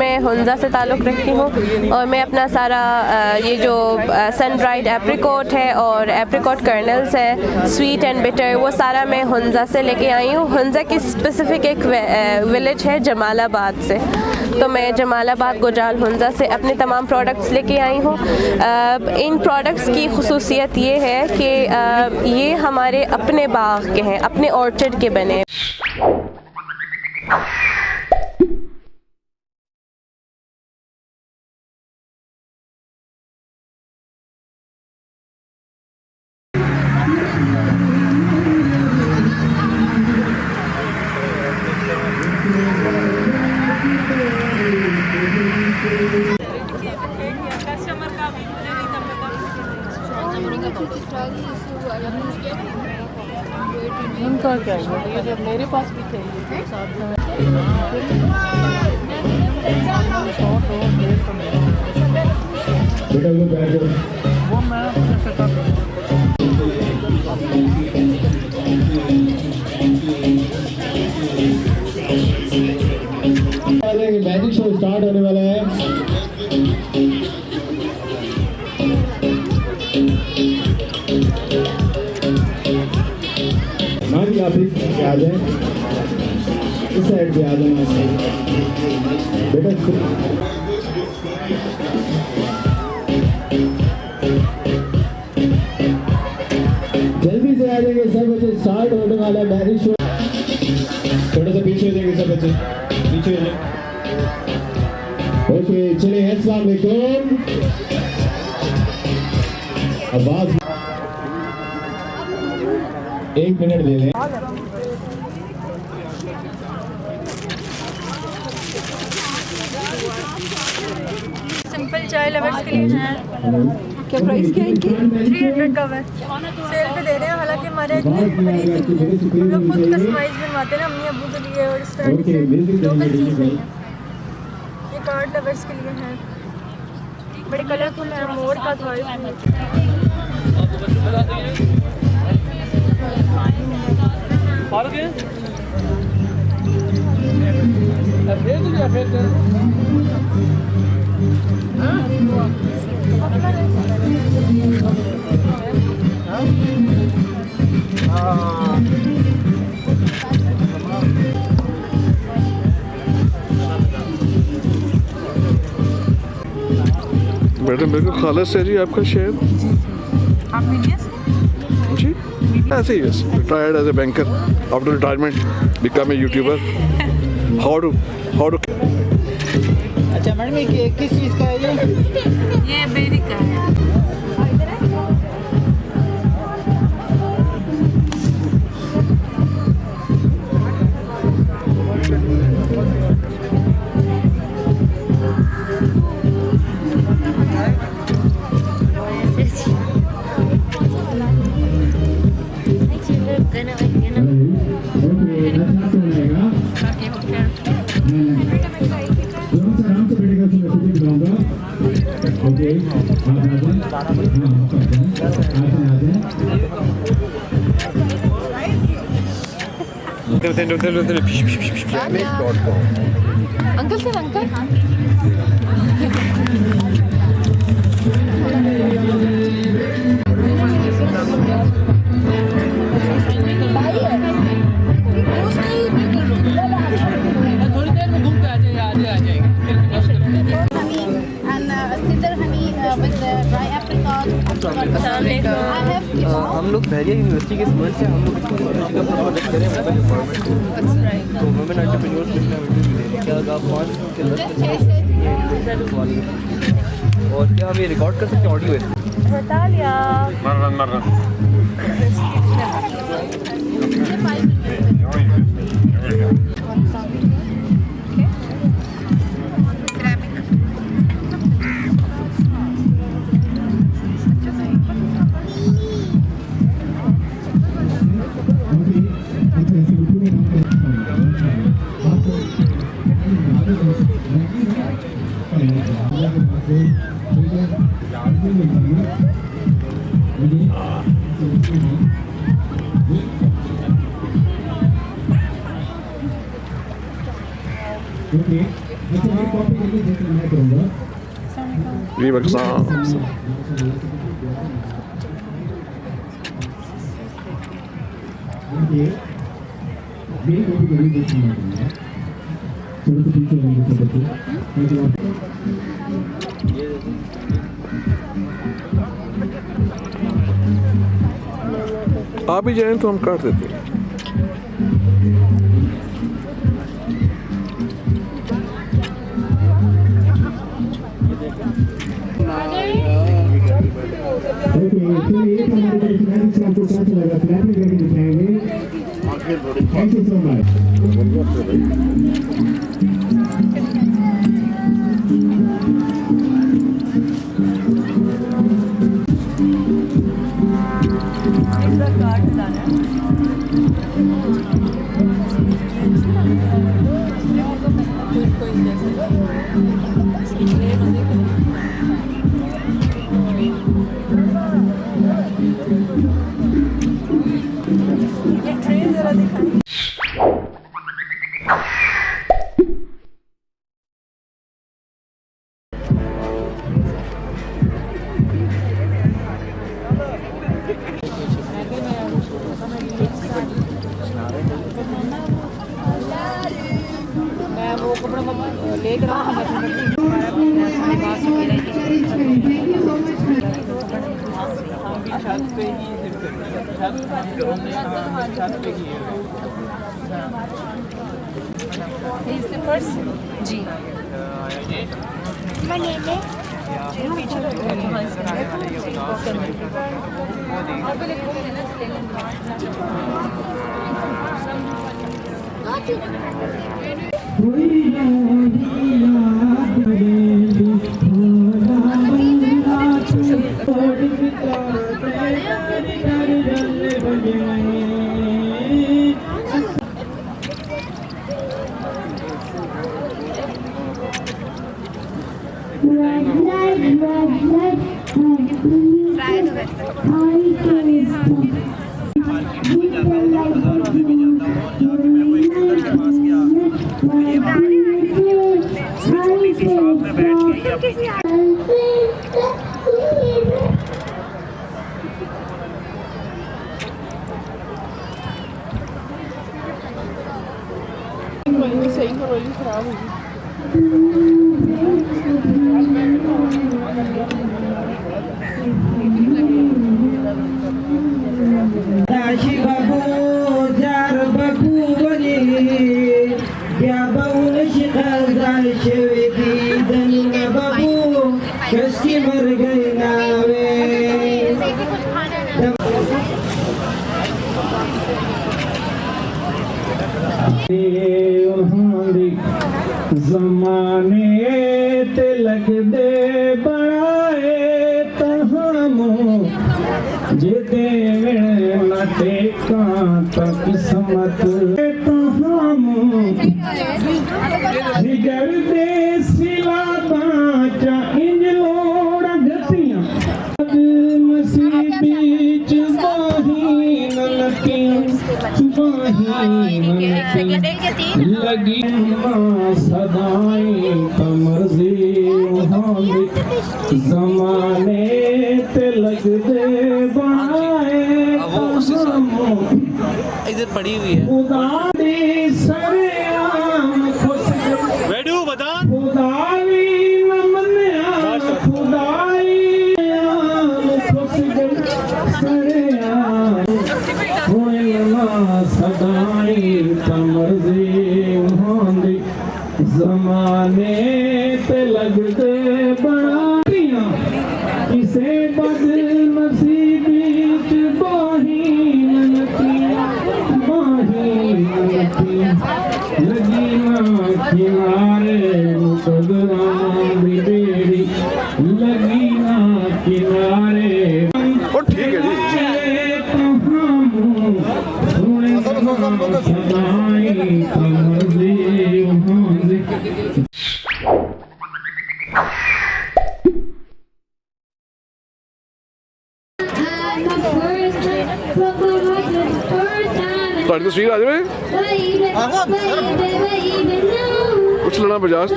मैं हुंजा से ताल्लुक़ रखती हूँ और मैं अपना सारा ये जो सन ड्राइड एप्रिकॉट है और एप्रिकॉट कर्नल्स है, स्वीट एंड बिटर, वो सारा मैं हुंजा से लेके आई हूँ। हुंजा की स्पेसिफ़िक एक विलेज है जमालाबाद से, तो मैं जमालाबाद गुजराल हुंजा से अपने तमाम प्रोडक्ट्स लेके आई हूँ। इन प्रोडक्ट्स की खुसूसियत ये है कि ये हमारे अपने बाग के हैं, अपने ऑर्चर्ड के बने। उनका क्या है, ये जो मेरे पास भी चाहिए साथ में वो मैं कैसे कर मैजिक शो स्टार्ट होने वाला है। आप इस आ जाए, इस साइड पे आ जाए बेटा। जल्दी से आ जाएंगे सब बच्चे, स्टार्ट होने वाला है मैजिक शो। थोड़ा सा पीछे हो जाएंगे सब बच्चे, पीछे हो जाए। ओके चलिए, अस्सलाम वालेकुम। आवाज 1 मिनट दे दें। सिंपल चाय लवर्स के लिए हैं। क्या प्राइस क्या है इनकी? 300 का है, सेल पे दे रहे हैं। हालांकि हमारे इतनी खरीद नहीं है, हम लोग खुद कस्टमाइज बनवाते हैं ना अम्मी अब्बू के लिए, और इस तरह की लोकल चीज़ नहीं है। ये कार्ड लवर्स के लिए हैं, बड़े कलरफुल है। मोर का था मैडम बिल्कुल खालस है जी आपका शेयर। आप मीडिया से? जी ऐसे ही, बस retired as a banker, after retirement become a YouTuber. How to अच्छा मैडम, ये किस चीज़ का है? ये बेरी का है। अंकल थे अंकल। थोड़ी देर में घूम के आ जाएंगे। हम लोग बहरिया यूनिवर्सिटी के स्टूडेंट से हम लोग यूनिवर्सिटी का प्रोजेक्ट करें तो वुमेन एंटरप्रेन्योर्स क्या आप 5 के 10 और क्या हम ये रिकॉर्ड कर सकते हैं ऑडियो है? Okay. अच्छा एक कॉपी देखिए जैसे मैं करूँगा जी बक्सा ये मेरी कॉपी देखिए जैसे मैं करूँगा थोड़ा सा पीछे होने के बच्चे आप ही जाएं तो हम काट देते हैं। ओके चलिए एक हमारे मैजिक से आपको कैसा लगा क्लैपिंग करके दिखाएंगे थैंक यू सो मच जी सही करवाई खराब होगी राशि बाबू जार बाबू बने या बाबूल शिकाजार शेवेदी दनुना बाबू कस्ती मर गए नावे ज़माने ते लग दे बनाए तहामो जेते न टेका तक किस्मत तहामो जिगर दे सिला बाचा इंज लोड़ गतियां मसीबी च बाही न लकियां लगी सदाई कमरजी ज़माने ते लग दे बनाए इधर पड़ी हुई है खुदा दे सरेआम वेडू बता खुदाई न मन्या खुदाई आम खुश सरेआम सदाई कमरजी होंदी ज़माने ते लगदे बनातियां किसे बद नसीबी च बाही नतियां लगी ना किनारे मुकदरां दी बेड़ी लगी ना किनारे और ठीक है जी ਤੁਹਾਡੀ ਤਸਵੀਰ ਆ ਜਾਵੇ उछलना बजाज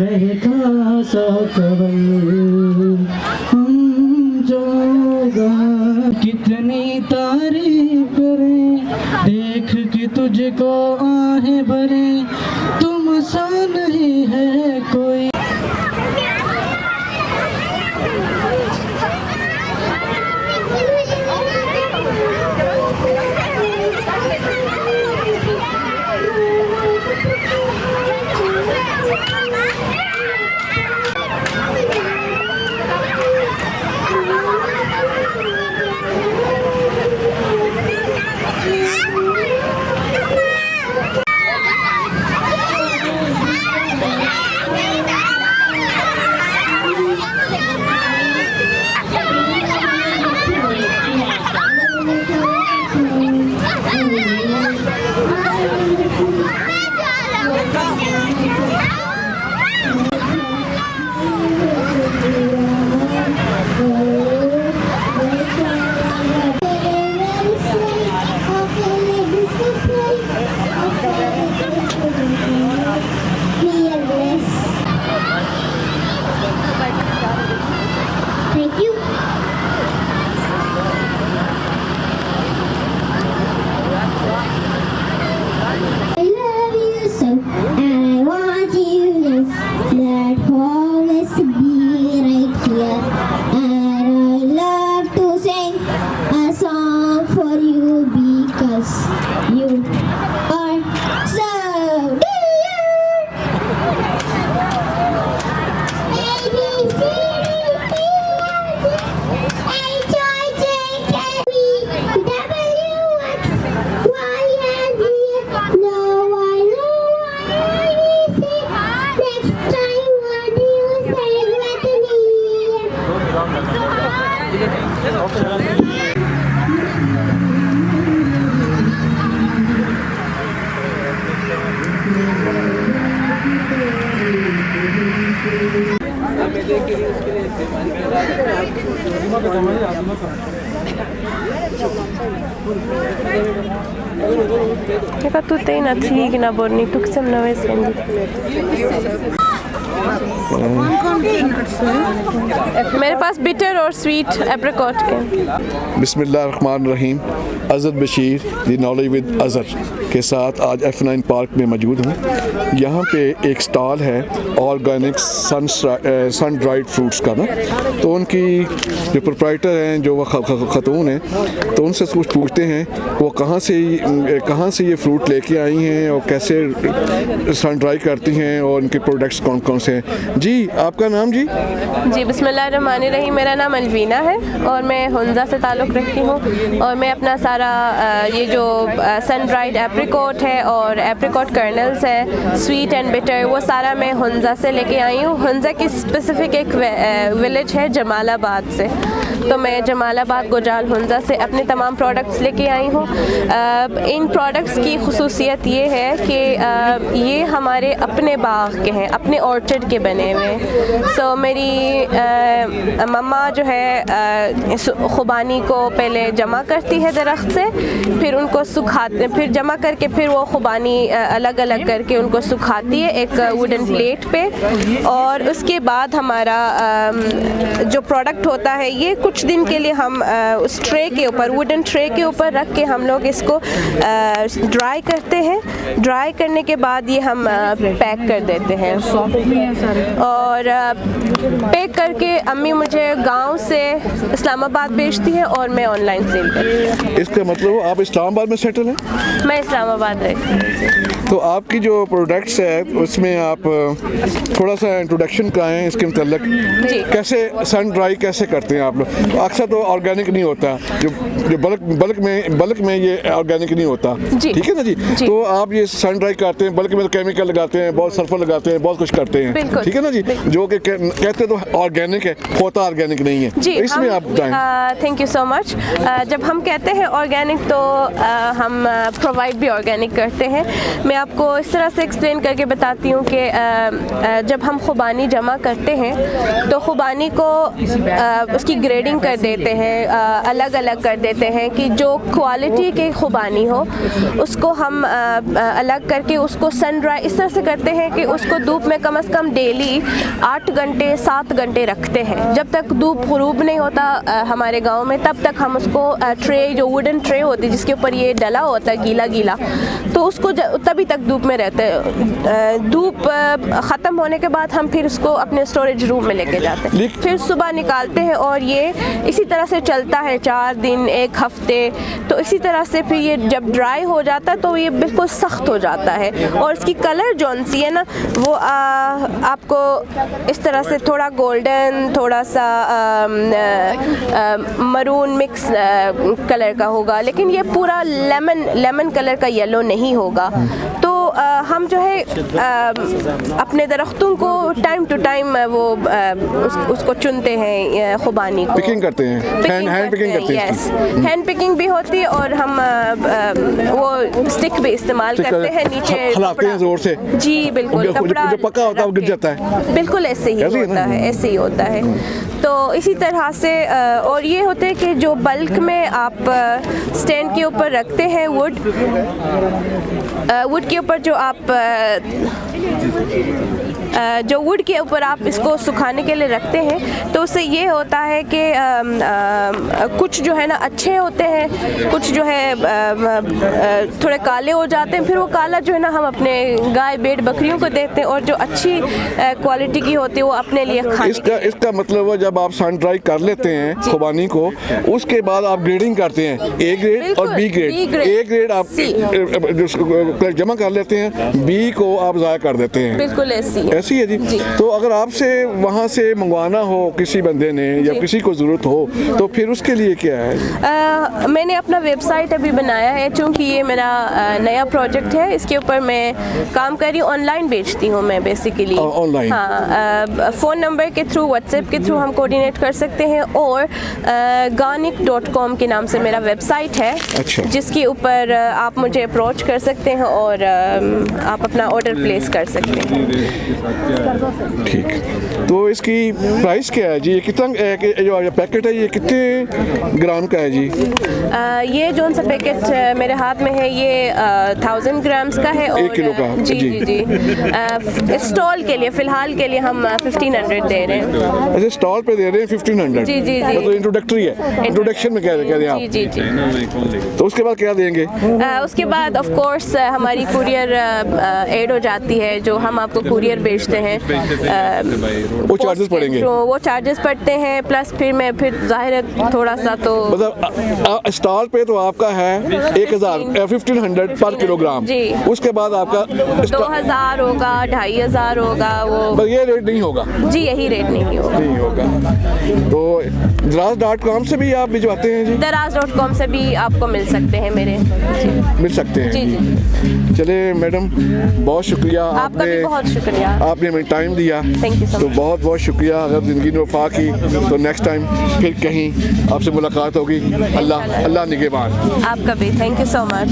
महका सा कवल हम जोगा कितनी तारीफ करें देख के तुझको आहें भरे तुम सा नहीं है कोई। Eka tu tei na tigi na borni tuksem na wesendi. मेरे पास बिटर और स्वीट एप्रिकॉट के। बिस्मिल्लाहिर्रहमानिर्रहीम। अज़र बशीर दी नॉलेज विद अज़र के साथ आज F9 पार्क में मौजूद हूँ। यहाँ पे एक स्टॉल है ऑर्गेनिक सन ड्राइड फ्रूट्स का ना, तो उनकी जो प्रोप्राइटर हैं, जो वह ख़तून हैं, तो उनसे कुछ पूछते हैं वो कहाँ से ये फ्रूट लेके आई हैं और कैसे सन ड्राई करती हैं और उनके प्रोडक्ट्स कौन कौन से हैं। जी आपका नाम? जी बिस्मिल्लाहिर्रहमानिर्रहीम। मेरा नाम अलवीना है और मैं हुंजा से ताल्लुक़ रखती हूँ और मैं अपना सारा ये जो सन ड्राइड एप्रिकॉट है और एप्रिकॉट कर्नल्स है, स्वीट एंड बिटर, वो सारा मैं हुंजा से लेके आई हूँ। हुंजा की स्पेसिफ़िक एक विलेज है जमालाबाद से, तो मैं जमालाबाद गुजाल हुंजा से अपने तमाम प्रोडक्ट्स लेके आई हूँ। इन प्रोडक्ट्स की खुसूसियत ये है कि ये हमारे अपने बाग के हैं, अपने ऑर्चर्ड के बने हुए हैं। सो मेरी मम्मा जो है खुबानी को पहले जमा करती है दरख्त से, फिर उनको सुखाते, फिर जमा करके फिर वो खुबानी अलग अलग करके उनको सुखाती है एक वुडन प्लेट पे, और उसके बाद हमारा जो प्रोडक्ट होता है ये कुछ दिन के लिए हम उस ट्रे के ऊपर, वुडन ट्रे के ऊपर रख के हम लोग इसको ड्राई करते हैं। ड्राई करने के बाद ये हम पैक कर देते हैं और पैक करके अम्मी मुझे गांव से इस्लामाबाद भेजती है और मैं ऑनलाइन सेल करती हूँ। इसका मतलब आप इस्लामाबाद में सेटल हैं? मैं इस्लामाबाद रहती हूँ। तो आपकी जो प्रोडक्ट्स है उसमें आप थोड़ा सा इंट्रोडक्शन कराएं इसके मतलब, कैसे सन ड्राई कैसे करते हैं आप लोग? अक्सर तो ऑर्गेनिक नहीं होता, जो बल्क में ये ऑर्गेनिक नहीं होता, ठीक है ना जी? तो आप ये सन ड्राई करते हैं, बल्क में केमिकल लगाते हैं, बहुत सल्फर लगाते हैं, बहुत कुछ करते हैं, ठीक है ना जी? जो कि कहते तो ऑर्गेनिक है, होता ऑर्गेनिक नहीं है। जी, इसमें आप बताएं। Thank you so much. जब हम कहते हैं ऑर्गेनिक तो हम प्रोवाइड भी ऑर्गेनिक करते हैं। मैं आपको इस तरह से एक्सप्लेन करके बताती हूँ कि जब हम खुबानी जमा करते हैं तो खुबानी को उसकी ग्रेडिंग ग्रेडिंग कर देते हैं, अलग अलग कर देते हैं कि जो क्वालिटी के खुबानी हो उसको हम अलग करके उसको सन ड्राई इस तरह से करते हैं कि उसको धूप में कम से कम डेली 8 घंटे 7 घंटे रखते हैं। जब तक धूप ग़ुरूब नहीं होता हमारे गांव में, तब तक हम उसको ट्रे, जो वुडन ट्रे होती है जिसके ऊपर ये डला होता है गीला गीला, तो उसको तभी तक धूप में रहते हैं। धूप ख़त्म होने के बाद हम फिर उसको अपने स्टोरेज रूम में लेके जाते हैं, फिर सुबह निकालते हैं और ये इसी तरह से चलता है 4 दिन 1 हफ्ते। तो इसी तरह से फिर ये जब ड्राई हो जाता है तो ये बिल्कुल सख्त हो जाता है और इसकी कलर जौन सी है ना वो आपको इस तरह से थोड़ा गोल्डन, थोड़ा सा मरून मिक्स कलर का होगा, लेकिन ये पूरा लेमन कलर का येलो नहीं होगा। तो हम जो है अपने दरख्तों को टाइम टू टाइम वो उसको चुनते हैं खुबानी को, पिकिंग करते हैं, हैंड पिकिंग करते हैं। यस, हैंड पिकिंग भी होती है और हम वो स्टिक भी इस्तेमाल करते हैं, नीचे हिलाते हैं जोर से। जी बिल्कुल, कपड़ा जो पका होता है वो गिर जाता है। बिल्कुल ऐसे ही होता है, ऐसे ही होता है। तो इसी तरह से और ये होते हैं कि जो बल्क में आप स्टैंड के ऊपर रखते हैं वुड के ऊपर जो वुड के ऊपर आप इसको सुखाने के लिए रखते हैं, तो उससे ये होता है कि कुछ जो है ना अच्छे होते हैं, कुछ जो है थोड़े काले हो जाते हैं। फिर वो काला जो है ना हम अपने गाय भेड़ बकरियों को देते हैं और जो अच्छी क्वालिटी की होती है वो अपने लिए खाने। इसका मतलब है जब आप सन ड्राई कर लेते हैं खुबानी को, उसके बाद आप ग्रेडिंग करते हैं, ए ग्रेड और बी ग्रेड। ए ग्रेड आप जमा कर लेते हैं, बी को आप ज़ाया कर देते हैं। बिल्कुल ऐसी है जी। तो अगर आपसे वहाँ से मंगवाना हो किसी बंदे ने या किसी को ज़रूरत हो तो फिर उसके लिए क्या है? मैंने अपना वेबसाइट अभी बनाया है, चूँकि ये मेरा नया प्रोजेक्ट है, इसके ऊपर मैं काम कर रही हूँ, ऑनलाइन बेचती हूँ मैं बेसिकली। ऑनलाइन? हाँ, फ़ोन नंबर के थ्रू, व्हाट्सएप के थ्रू हम कोऑर्डिनेट कर सकते हैं और garnic.com के नाम से मेरा वेबसाइट है। अच्छा। जिसके ऊपर आप मुझे अप्रोच कर सकते हैं और आप अपना ऑर्डर प्लेस कर सकते हैं। ठीक, तो इसकी प्राइस क्या है जी? ये कितना जो पैकेट है ये कितने ग्राम का है जी? ये जो सा पैकेट मेरे हाथ में है ये 1000 ग्राम्स का है और 1 किलो का। जी जी जी स्टॉल के लिए फ़िलहाल के लिए हम 1500 दे रहे हैं। अच्छा, स्टॉल पे दे रहे हैं 1500? जी जी जी, तो इंट्रोडक्टरी है, इंट्रोडक्शन में कह रहे हैं आप? जी जी जी। तो उसके बाद क्या देंगे? उसके बाद ऑफ कोर्स हमारी कुरियर ऐड हो जाती है, जो हम आपको कुरियर भेजते हैं। वो चार्जेस पड़ेंगे? वो चार्जेस पड़ते हैं, प्लस फिर जाहिर है थोड़ा सा तो मतलब स्टॉल पे तो आपका है 1500 पर किलोग्राम जी। उसके बाद आपका 2000 होगा, 2500 होगा, वो ये रेट नहीं होगा जी, यही रेट नहीं होगा। तो दराज.com से भी आप भिजवाते हैं जी? दराज.com से भी आपको मिल सकते हैं मेरे मिल सकते हैं जी। चलिए मैडम, बहुत शुक्रिया, आपका भी बहुत शुक्रिया, आपने हमें टाइम दिया। Thank you so much. तो बहुत बहुत शुक्रिया। अगर ज़िंदगी में वफा की तो नेक्स्ट टाइम फिर कहीं आपसे मुलाकात होगी। अल्लाह निगहबान। आपका भी थैंक यू सो मच।